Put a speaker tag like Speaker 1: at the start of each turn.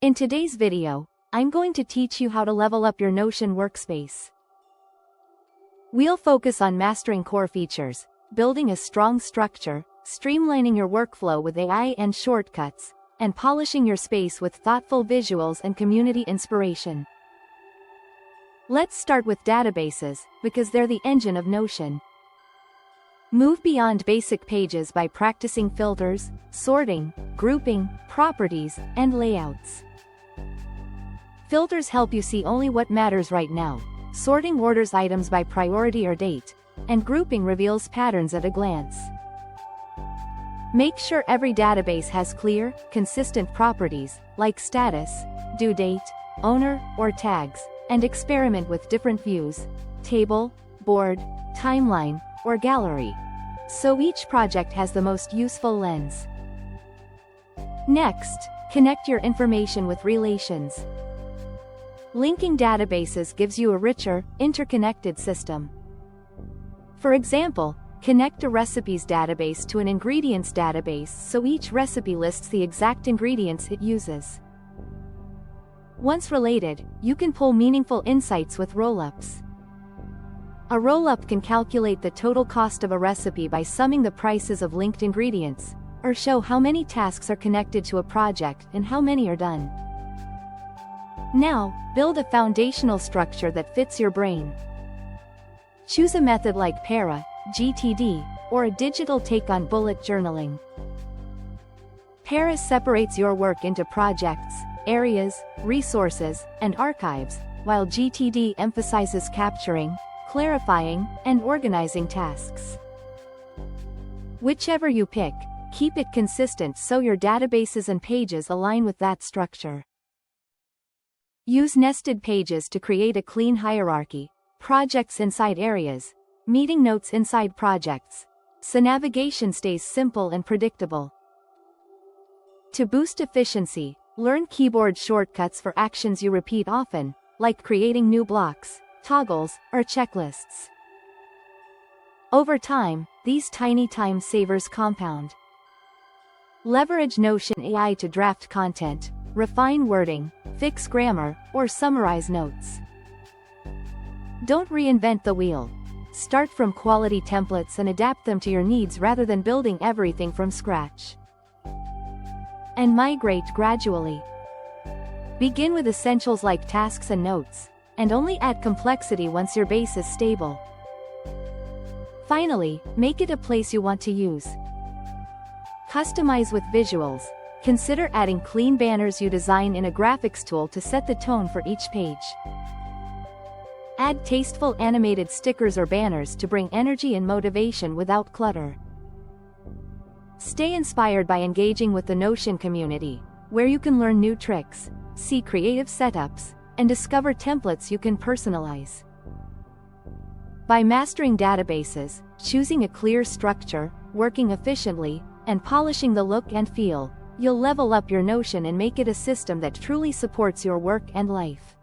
Speaker 1: In today's video, I'm going to teach you how to level up your Notion workspace. We'll focus on mastering core features, building a strong structure, streamlining your workflow with AI and shortcuts, and polishing your space with thoughtful visuals and community inspiration. Let's start with databases, because they're the engine of Notion. Move beyond basic pages by practicing filters, sorting, grouping, properties, and layouts. Filters help you see only what matters right now, sorting orders items by priority or date, and grouping reveals patterns at a glance. Make sure every database has clear, consistent properties, like status, due date, owner, or tags, and experiment with different views, table, board, timeline, or gallery, so each project has the most useful lens. Next, connect your information with relations. Linking databases gives you a richer, interconnected system. For example, connect a recipes database to an ingredients database so each recipe lists the exact ingredients it uses. Once related, you can pull meaningful insights with rollups. A rollup can calculate the total cost of a recipe by summing the prices of linked ingredients, or show how many tasks are connected to a project and how many are done. Now, build a foundational structure that fits your brain. Choose a method like Para, GTD, or a digital take on bullet journaling. Para separates your work into projects, areas, resources, and archives, while GTD emphasizes capturing, clarifying, and organizing tasks. Whichever you pick, keep it consistent so your databases and pages align with that structure. Use nested pages to create a clean hierarchy, projects inside areas, meeting notes inside projects, so navigation stays simple and predictable. To boost efficiency, learn keyboard shortcuts for actions you repeat often, like creating new blocks, toggles, or checklists. Over time, these tiny time savers compound. Leverage Notion AI to draft content, refine wording, fix grammar, or summarize notes. Don't reinvent the wheel. Start from quality templates and adapt them to your needs rather than building everything from scratch. And migrate gradually. Begin with essentials like tasks and notes, and only add complexity once your base is stable. Finally, make it a place you want to use. Customize with visuals. Consider adding clean banners you design in a graphics tool to set the tone for each page. Add tasteful animated stickers or banners to bring energy and motivation without clutter. Stay inspired by engaging with the Notion community, where you can learn new tricks, see creative setups, and discover templates you can personalize. By mastering databases, choosing a clear structure, working efficiently, and polishing the look and feel, you'll level up your Notion and make it a system that truly supports your work and life.